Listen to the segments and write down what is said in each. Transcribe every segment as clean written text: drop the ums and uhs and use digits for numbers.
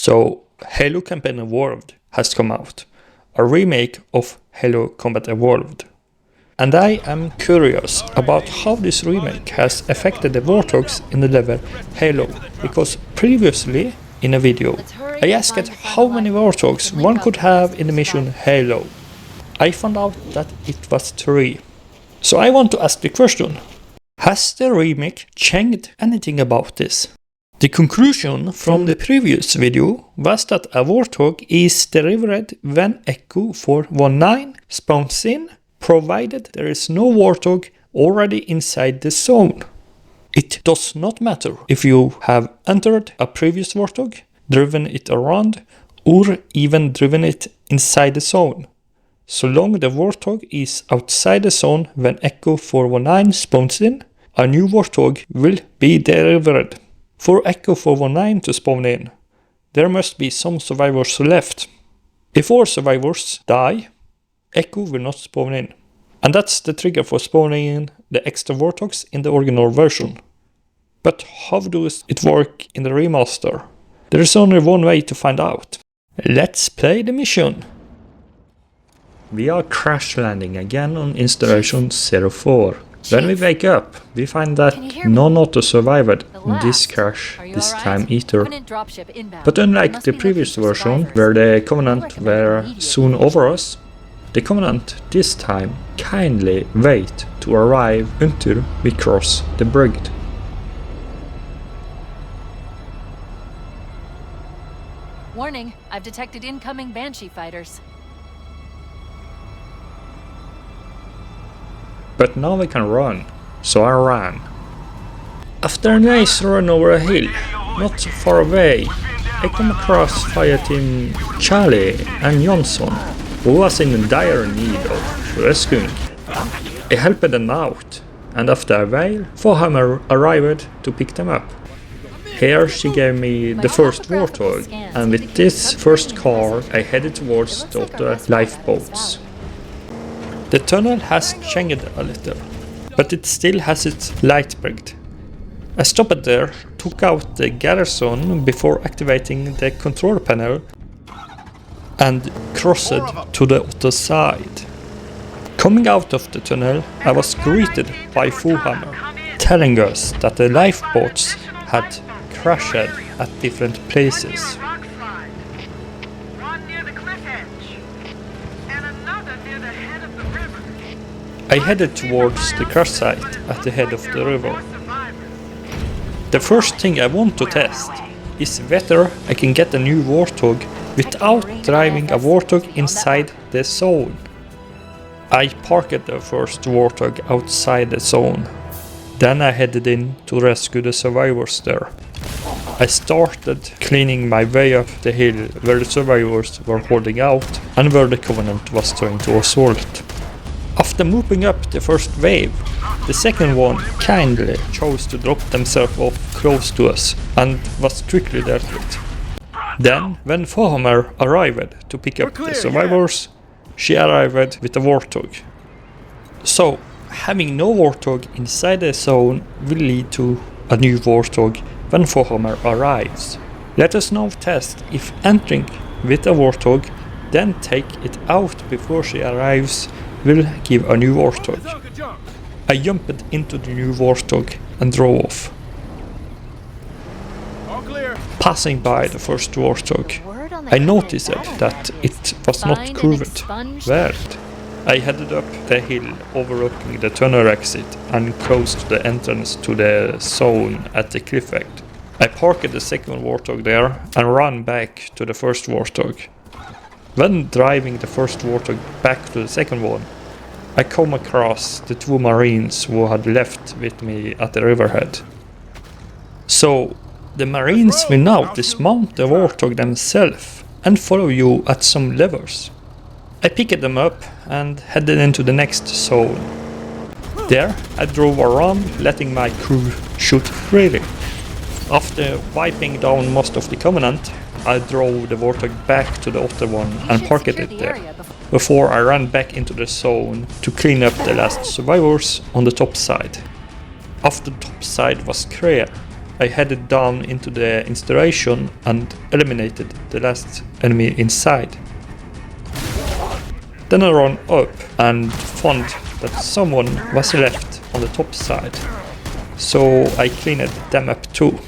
So, Halo Campaign Evolved has come out, a remake of Halo Combat Evolved. And I am curious about how this remake has affected the Warthogs in the level Halo, because previously in a video I asked how many Warthogs one could have in the mission Halo. I found out that it was 3. So I want to ask the question, has the remake changed anything about this? The conclusion from the previous video was that a Warthog is delivered when Echo 419 spawns in, provided there is no Warthog already inside the zone. It does not matter if you have entered a previous Warthog, driven it around, or even driven it inside the zone. So long the Warthog is outside the zone when Echo 419 spawns in, a new Warthog will be delivered. For Echo 419 to spawn in, there must be some survivors left. If all survivors die, Echo will not spawn in. And that's the trigger for spawning in the extra Warthogs in the original version. But how does it work in the remaster? There is only one way to find out. Let's play the mission. We are crash landing again on installation 04. When we wake up, we find that none of the survived in this crash this time either. But unlike the previous version, where the Covenant were soon over us, the Covenant this time kindly wait to arrive until we cross the bridge. Warning, I've detected incoming Banshee fighters. But now we can run, so I ran. After a nice run over a hill, not far away, I come across fire team Charlie and Johnson, who was in dire need of rescuing. I helped them out, and after a while, Forhammer arrived to pick them up. Here she gave me the first Warthog, and with this first car I headed towards the other lifeboats. The tunnel has changed a little, but it still has its light brick. I stopped there, took out the garrison before activating the control panel and crossed to the other side. Coming out of the tunnel, I was greeted by Fullhammer, telling us that the lifeboats had crashed at different places. I headed towards the crash site at the head of the river. The first thing I want to test is whether I can get a new Warthog without driving a Warthog inside the zone. I parked the first Warthog outside the zone. Then I headed in to rescue the survivors there. I started cleaning my way up the hill where the survivors were holding out and where the Covenant was trying to assault. After moving up the first wave, the second one kindly chose to drop themselves off close to us and was quickly dealt with. Then, when Forhammer arrived to pick up the survivors, she arrived with a Warthog. So, having no Warthog inside the zone will lead to a new Warthog when Forhammer arrives. Let us now test if entering with a Warthog, then take it out before she arrives, will give a new Warthog. I jumped into the new Warthog and drove off. Passing by the first Warthog, I noticed that it was not curved. Weird. I headed up the hill overlooking the tunnel exit and close to the entrance to the zone at the cliff edge. I parked the second Warthog there and ran back to the first Warthog. When driving the first Warthog back to the second one, I come across the 2 Marines who had left with me at the riverhead. So, the Marines will now dismount the Warthog themselves and follow you at some levers. I picked them up and headed into the next zone. There, I drove around, letting my crew shoot freely. After wiping down most of the Covenant, I drove the Warthog back to the other one and parked it there, before I ran back into the zone to clean up the last survivors on the top side. After the top side was clear, I headed down into the installation and eliminated the last enemy inside. Then I ran up and found that someone was left on the top side, so I cleaned them up too.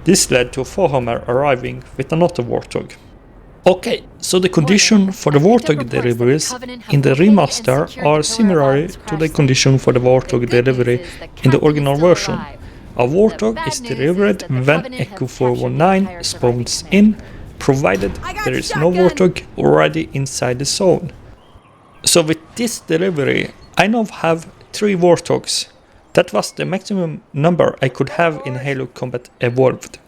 This led to Warhammer arriving with another Warthog. Okay, so the condition for the Warthog deliveries in the remaster are similar to the condition for the Warthog delivery in the original version. A Warthog is delivered when Echo 419 spawns in, provided there is no Warthog already inside the zone. So with this delivery, I now have 3 Warthogs. That was the maximum number I could have in Halo Combat Evolved.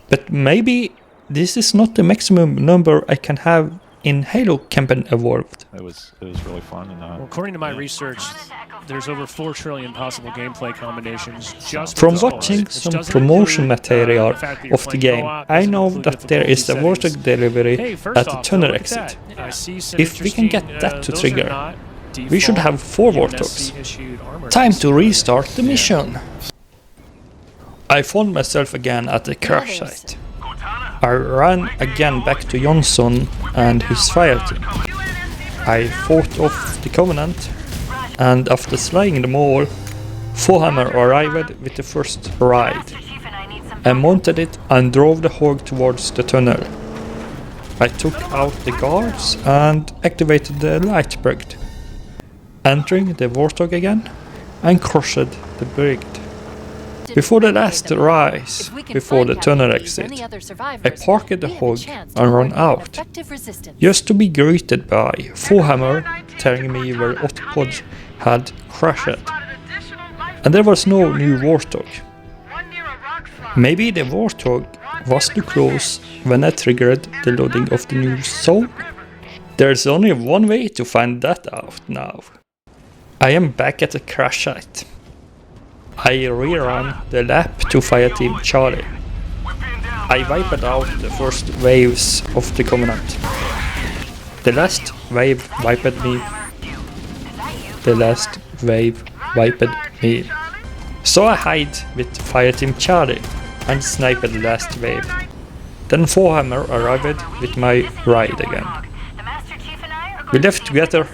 But maybe this is not the maximum number I can have in Halo Campaign Evolved. It was really fun. And, well, according to my research, there's over 4 trillion possible gameplay combinations just from watching some promotion material of the game, I know that there is a Warthog delivery at the tunnel exit. If we can get that to trigger, we should have 4 Warthogs. Time to restart the mission. I found myself again at the crash site. I ran again back to Johnson and his fire team. I fought off the Covenant, and after slaying them all, Warhammer arrived with the first ride. I mounted it and drove the hog towards the tunnel. I took out the guards and activated the light brigade, entering the Warthog again and crushed the brigade. Before the last rise, before the tunnel exit, I parked the hog and ran out, just to be greeted by Warhammer telling me where Autopod had crashed. And there was no new Warthog. Maybe the Warthog was too close when I triggered the loading of the new zone? There's only one way to find that out now. I am back at the crash site. I rerun the lap to Fire Team Charlie. I wiped out the first waves of the Covenant. The last wave wiped me. The last wave wiped me. So I hide with Fire Team Charlie and sniped the last wave. Then Warhammer arrived with my ride again. We left together,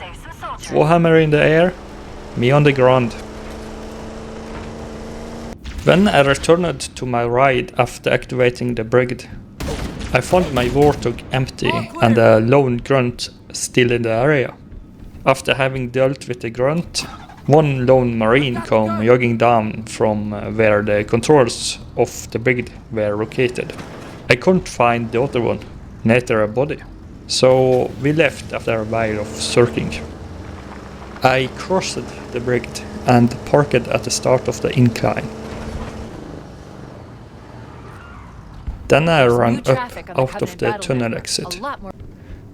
Warhammer in the air, me on the ground. When I returned to my ride after activating the brigade, I found my Warthog empty and a lone grunt still in the area. After having dealt with the grunt, one lone marine came jogging down from where the controls of the brigade were located. I couldn't find the other one, neither a body, so we left after a while of searching. I crossed the brigade and parked at the start of the incline. Then I ran up out of the tunnel exit.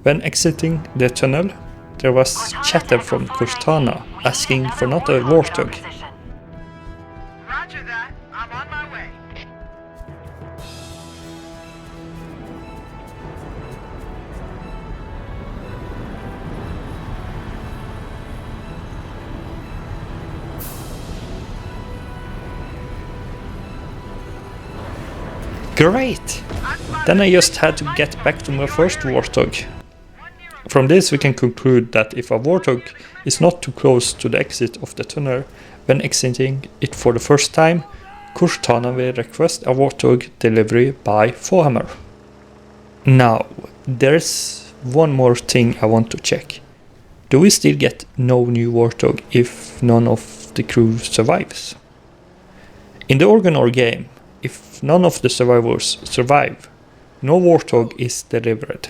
When exiting the tunnel, there was chatter from Cortana asking for not a Warthog. Roger that. I'm on my way. Great! Then I just had to get back to my first Warthog. From this we can conclude that if a Warthog is not too close to the exit of the tunnel when exiting it for the first time, Cortana will request a Warthog delivery by Warhammer. Now, there's one more thing I want to check. Do we still get no new Warthog if none of the crew survives? In the original game, if none of the survivors survive, no Warthog is delivered,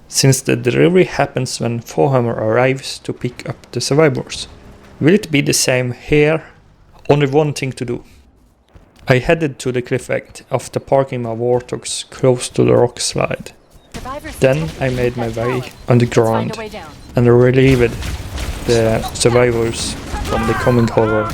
since the delivery happens when Warhammer arrives to pick up the survivors. Will it be the same here? Only one thing to do. I headed to the cliff edge after parking my Warthogs close to the rock slide. Then I made my way underground and relieved the survivors from the coming horror.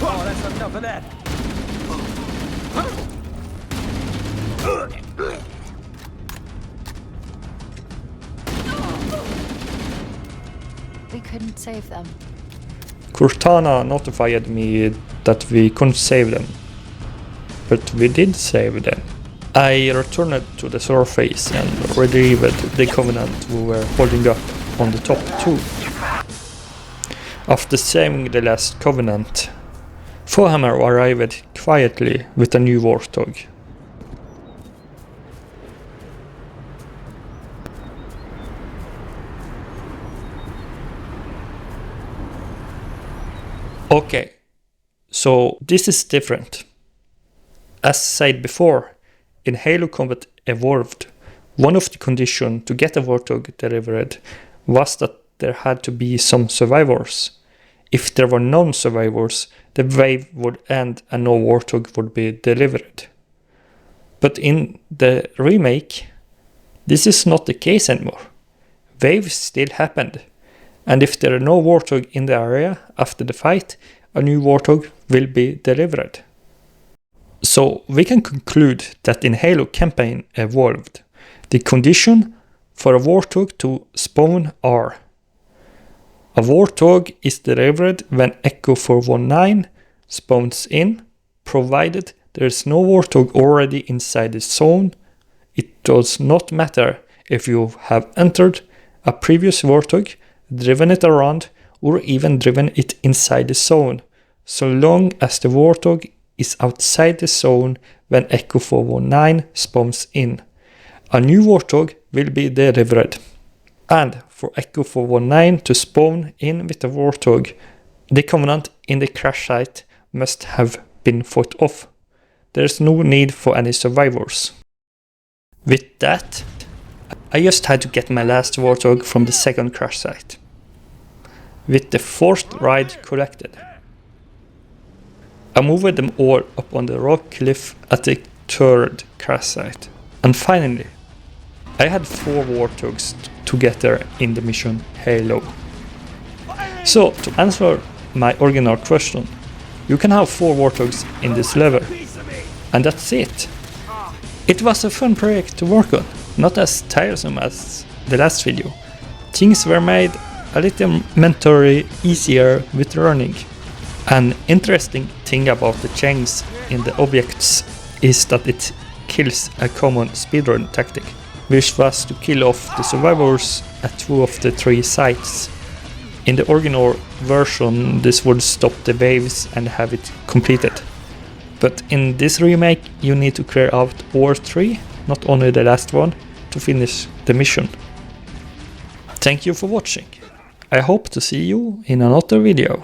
We couldn't save them. Cortana notified me that we couldn't save them, but we did save them. I returned to the surface and retrieved the Covenant we were holding up on the top too. After saving the last Covenant, Fohammer arrived quietly with a new Warthog. Okay, so this is different. As said before, in Halo Combat Evolved, one of the conditions to get a Warthog delivered was that there had to be some survivors. If there were none survivors, the wave would end and no Warthog would be delivered. But in the remake, this is not the case anymore. Waves still happened, and if there are no Warthog in the area after the fight, a new Warthog will be delivered. So we can conclude that in Halo Campaign Evolved, the condition for a Warthog to spawn are: a Warthog is delivered when Echo 419 spawns in, provided there is no Warthog already inside the zone. It does not matter if you have entered a previous Warthog, driven it around, or even driven it inside the zone, so long as the Warthog is outside the zone when Echo 419 spawns in. A new Warthog will be delivered. And for Echo 419 to spawn in with a Warthog, the Covenant in the crash site must have been fought off. There is no need for any survivors. With that, I just had to get my last Warthog from the second crash site, with the fourth ride collected. I moved them all up on the rock cliff at the third crash site. And finally, I had 4 Warthogs to get there in the mission Halo. So, to answer my original question, you can have 4 Warthogs in this level. And that's it. It was a fun project to work on, not as tiresome as the last video. Things were made a little mentally easier with learning. An interesting thing about the chains in the objects is that it kills a common speedrun tactic, which was to kill off the survivors at 2 of the 3 sites. In the original version, this would stop the waves and have it completed. But in this remake, you need to clear out all 3, not only the last one, to finish the mission. Thank you for watching. I hope to see you in another video.